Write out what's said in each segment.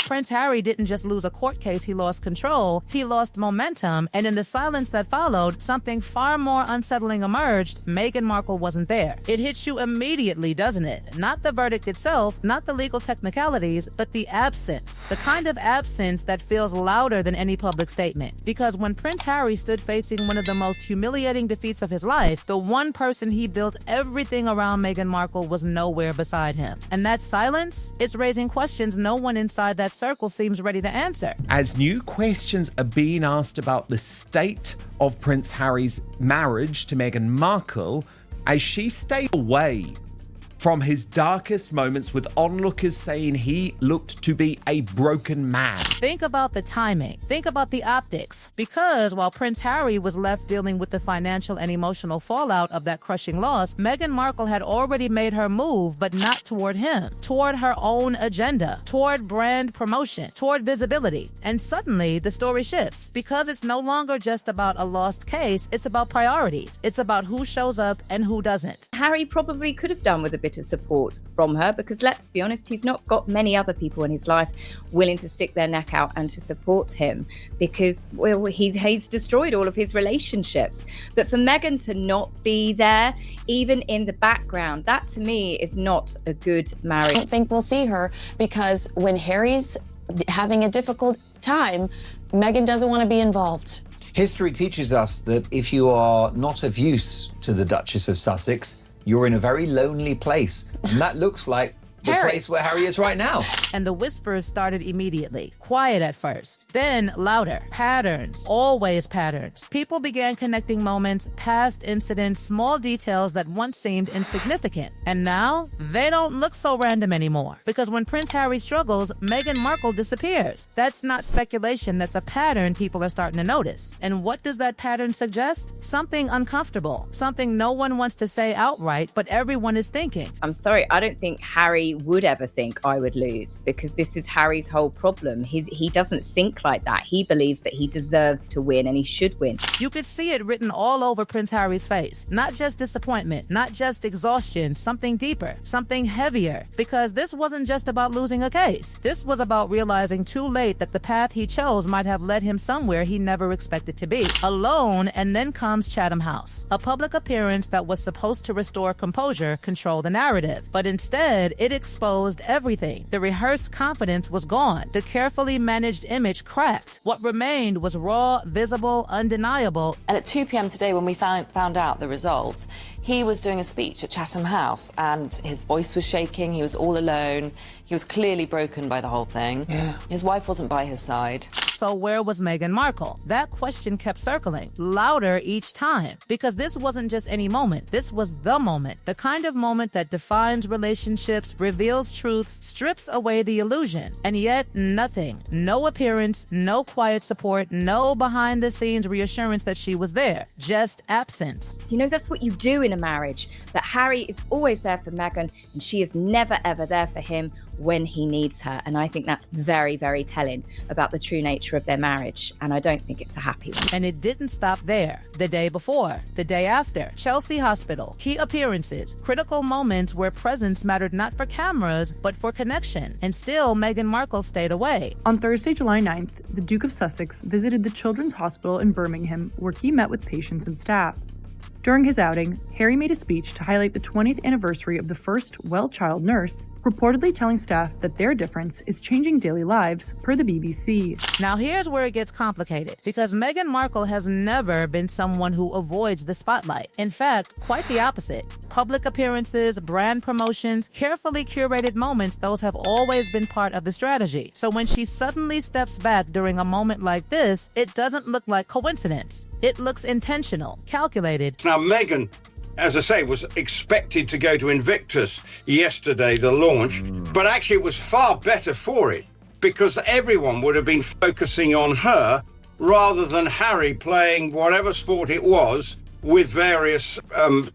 Prince Harry didn't just lose a court case, he lost control, he lost momentum, and in the silence that followed, something far more unsettling emerged. Meghan Markle wasn't there. It hits you immediately, doesn't it? Not the verdict itself, not the legal technicalities, but the absence. The kind of absence that feels louder than any public statement. Because when Prince Harry stood facing one of the most humiliating defeats of his life, the one person he built everything around, Meghan Markle, was nowhere beside him. And that silence is raising questions no one inside that circle seems ready to answer. As new questions are being asked about the state of Prince Harry's marriage to Meghan Markle, as she stayed away from his darkest moments, with onlookers saying he looked to be a broken man. Think about the timing. Think about the optics. Because while Prince Harry was left dealing with the financial and emotional fallout of that crushing loss, Meghan Markle had already made her move, but not toward him, toward her own agenda, toward brand promotion, toward visibility. And suddenly, the story shifts. Because it's no longer just about a lost case, it's about priorities. It's about who shows up and who doesn't. Harry probably could have done with a bit of support from her, because let's be honest, he's not got many other people in his life willing to stick their neck out and to support him, because he's destroyed all of his relationships. But for Meghan to not be there, even in the background, that to me is not a good marriage. I don't think we'll see her, because when Harry's having a difficult time, Meghan doesn't want to be involved. History teaches us that if you are not of use to the Duchess of Sussex, you're in a very lonely place. And that looks like the place where Harry is right now. And the whispers started immediately. Quiet at first, then louder. Patterns, always patterns. People began connecting moments, past incidents, small details that once seemed insignificant. And now, they don't look so random anymore. Because when Prince Harry struggles, Meghan Markle disappears. That's not speculation, that's a pattern people are starting to notice. And what does that pattern suggest? Something uncomfortable. Something no one wants to say outright, but everyone is thinking. I'm sorry, I don't think Harry would ever think I would lose, because this is Harry's whole problem. He doesn't think like that. He believes that he deserves to win and he should win. You could see it written all over Prince Harry's face. Not just disappointment, not just exhaustion, something deeper, something heavier. Because this wasn't just about losing a case. This was about realizing too late that the path he chose might have led him somewhere he never expected to be. Alone, and then comes Chatham House, a public appearance that was supposed to restore composure, control the narrative. But instead, it exposed everything. The rehearsed confidence was gone. The carefully managed image cracked. What remained was raw, visible, undeniable. And at 2 p.m. today, when we found out the result, he was doing a speech at Chatham House and his voice was shaking. He was all alone. He was clearly broken by the whole thing. Yeah. His wife wasn't by his side. So where was Meghan Markle? That question kept circling, louder each time. Because this wasn't just any moment. This was the moment. The kind of moment that defines relationships, reveals truths, strips away the illusion. And yet, nothing. No appearance, no quiet support, no behind-the-scenes reassurance that she was there. Just absence. You know, that's what you do in a marriage. That Harry is always there for Meghan, and she is never, ever there for him when he needs her. And I think that's very, very telling about the true nature of their marriage, and I don't think it's a happy one. And it didn't stop there. The day before, the day after, Chelsea Hospital, key appearances, critical moments where presence mattered not for cameras, but for connection. And still, Meghan Markle stayed away. On Thursday, July 9th, the Duke of Sussex visited the Children's Hospital in Birmingham, where he met with patients and staff. During his outing, Harry made a speech to highlight the 20th anniversary of the first well-child nurse, reportedly telling staff that their difference is changing daily lives, per the BBC. Now here's where it gets complicated, because Meghan Markle has never been someone who avoids the spotlight. In fact, quite the opposite. Public appearances, brand promotions, carefully curated moments, those have always been part of the strategy. So when she suddenly steps back during a moment like this, it doesn't look like coincidence. It looks intentional, calculated. Now, Meghan, as I say, was expected to go to Invictus yesterday, the launch, but actually it was far better for it, because everyone would have been focusing on her rather than Harry playing whatever sport it was with various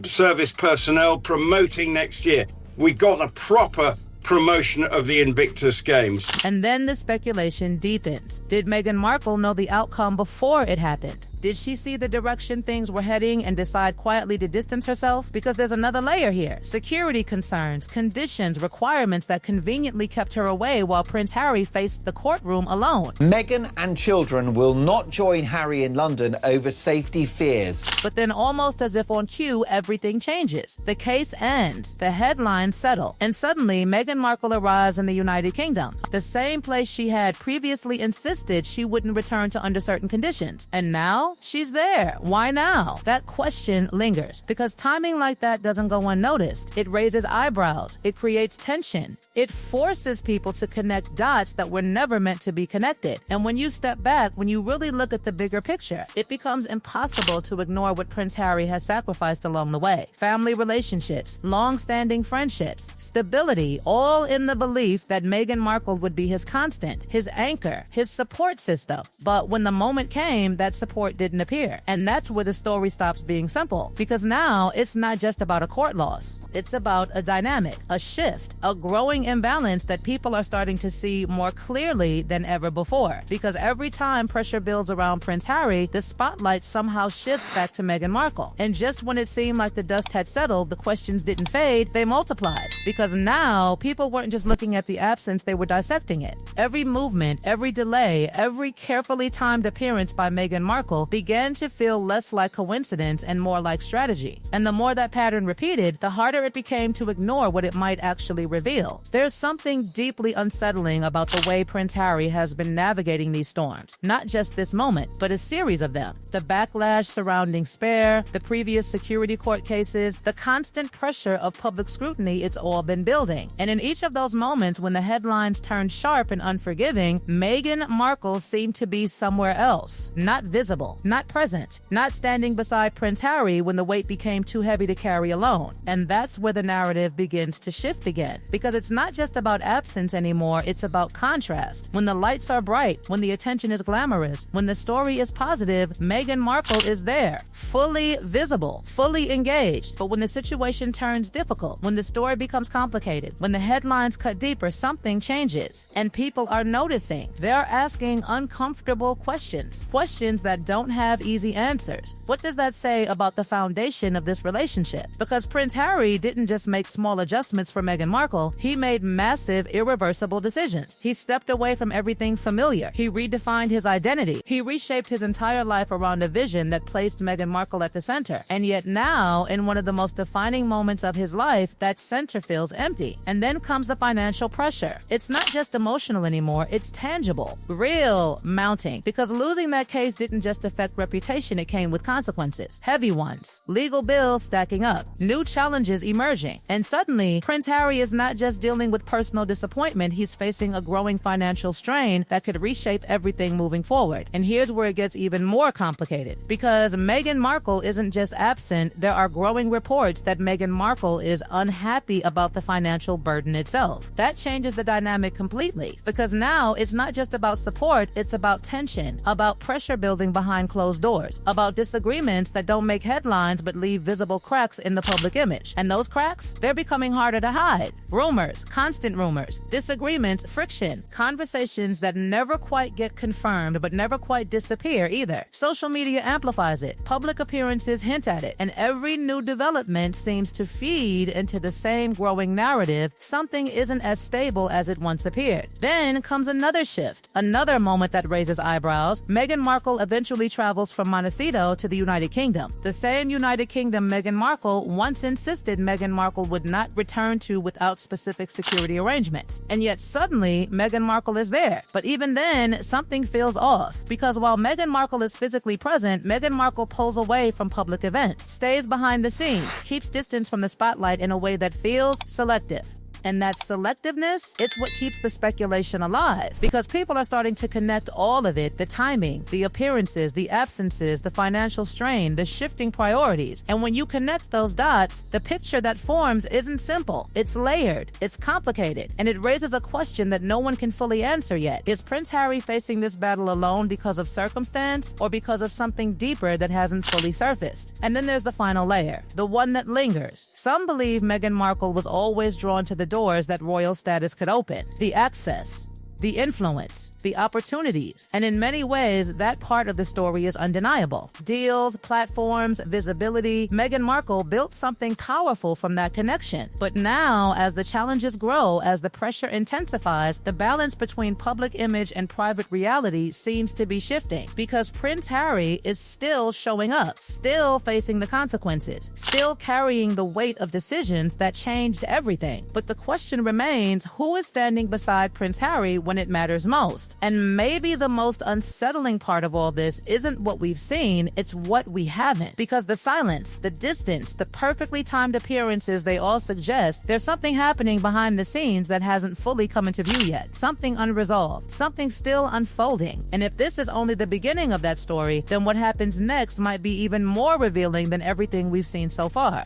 service personnel promoting next year. We got a proper promotion of the Invictus Games. And then the speculation deepens. Did Meghan Markle know the outcome before it happened? Did she see the direction things were heading and decide quietly to distance herself? Because there's another layer here. Security concerns, conditions, requirements that conveniently kept her away while Prince Harry faced the courtroom alone. Meghan and children will not join Harry in London over safety fears. But then, almost as if on cue, everything changes. The case ends, the headlines settle, and suddenly Meghan Markle arrives in the United Kingdom, the same place she had previously insisted she wouldn't return to under certain conditions. And now, she's there. Why now? That question lingers, because timing like that doesn't go unnoticed. It raises eyebrows. It creates tension. It forces people to connect dots that were never meant to be connected. And when you step back, when you really look at the bigger picture, it becomes impossible to ignore what Prince Harry has sacrificed along the way. Family relationships, long-standing friendships, stability, all in the belief that Meghan Markle would be his constant, his anchor, his support system. But when the moment came, that support didn't appear. And that's where the story stops being simple. Because now it's not just about a court loss. It's about a dynamic, a shift, a growing imbalance that people are starting to see more clearly than ever before. Because every time pressure builds around Prince Harry, the spotlight somehow shifts back to Meghan Markle. And just when it seemed like the dust had settled, the questions didn't fade, they multiplied. Because now, people weren't just looking at the absence, they were dissecting it. Every movement, every delay, every carefully timed appearance by Meghan Markle began to feel less like coincidence and more like strategy. And the more that pattern repeated, the harder it became to ignore what it might actually reveal. There's something deeply unsettling about the way Prince Harry has been navigating these storms. Not just this moment, but a series of them. The backlash surrounding Spare, the previous security court cases, the constant pressure of public scrutiny it's all been building. And in each of those moments when the headlines turned sharp and unforgiving, Meghan Markle seemed to be somewhere else. Not visible, not present, not standing beside Prince Harry when the weight became too heavy to carry alone. And that's where the narrative begins to shift again. Because it's not just about absence anymore, it's about contrast. When the lights are bright, when the attention is glamorous, when the story is positive, Meghan Markle is there, fully visible, fully engaged. But when the situation turns difficult, when the story becomes complicated, when the headlines cut deeper, something changes. And people are noticing. They're asking uncomfortable questions. Questions that don't have easy answers. What does that say about the foundation of this relationship? Because Prince Harry didn't just make small adjustments for Meghan Markle, he made massive, irreversible decisions. He stepped away from everything familiar. He redefined his identity. He reshaped his entire life around a vision that placed Meghan Markle at the center. And yet now, in one of the most defining moments of his life, that center feels empty. And then comes the financial pressure. It's not just emotional anymore, it's tangible, real, mounting. Because losing that case didn't just affect reputation, it came with consequences. Heavy ones. Legal bills stacking up. New challenges emerging. And suddenly, Prince Harry is not just dealing with personal disappointment, he's facing a growing financial strain that could reshape everything moving forward. And here's where it gets even more complicated. Because Meghan Markle isn't just absent, there are growing reports that Meghan Markle is unhappy about the financial burden itself. That changes the dynamic completely. Because now, it's not just about support, it's about tension, about pressure building behind closed doors, about disagreements that don't make headlines but leave visible cracks in the public image. And those cracks, they're becoming harder to hide. Rumors, constant rumors, disagreements, friction, conversations that never quite get confirmed but never quite disappear either. Social media amplifies it, public appearances hint at it, and every new development seems to feed into the same growing narrative. Something isn't as stable as it once appeared. Then comes another shift, another moment that raises eyebrows. Meghan Markle eventually travels from Montecito to the United Kingdom, the same United Kingdom Meghan Markle once insisted Meghan Markle would not return to without specific security arrangements. And yet suddenly, Meghan Markle is there. But even then, something feels off. Because while Meghan Markle is physically present, Meghan Markle pulls away from public events, stays behind the scenes, keeps distance from the spotlight in a way that feels selective. And that selectiveness, it's what keeps the speculation alive. Because people are starting to connect all of it, the timing, the appearances, the absences, the financial strain, the shifting priorities. And when you connect those dots, the picture that forms isn't simple. It's layered, it's complicated, and it raises a question that no one can fully answer yet. Is Prince Harry facing this battle alone because of circumstance or because of something deeper that hasn't fully surfaced? And then there's the final layer, the one that lingers. Some believe Meghan Markle was always drawn to the doors that royal status could open. The access, the influence, the opportunities. And in many ways, that part of the story is undeniable. Deals, platforms, visibility. Meghan Markle built something powerful from that connection. But now, as the challenges grow, as the pressure intensifies, the balance between public image and private reality seems to be shifting. Because Prince Harry is still showing up, still facing the consequences, still carrying the weight of decisions that changed everything. But the question remains, who is standing beside Prince Harry when it matters most? And maybe the most unsettling part of all this isn't what we've seen, it's what we haven't. Because the silence, the distance, the perfectly timed appearances they all suggest, there's something happening behind the scenes that hasn't fully come into view yet. Something unresolved, something still unfolding. And if this is only the beginning of that story, then what happens next might be even more revealing than everything we've seen so far.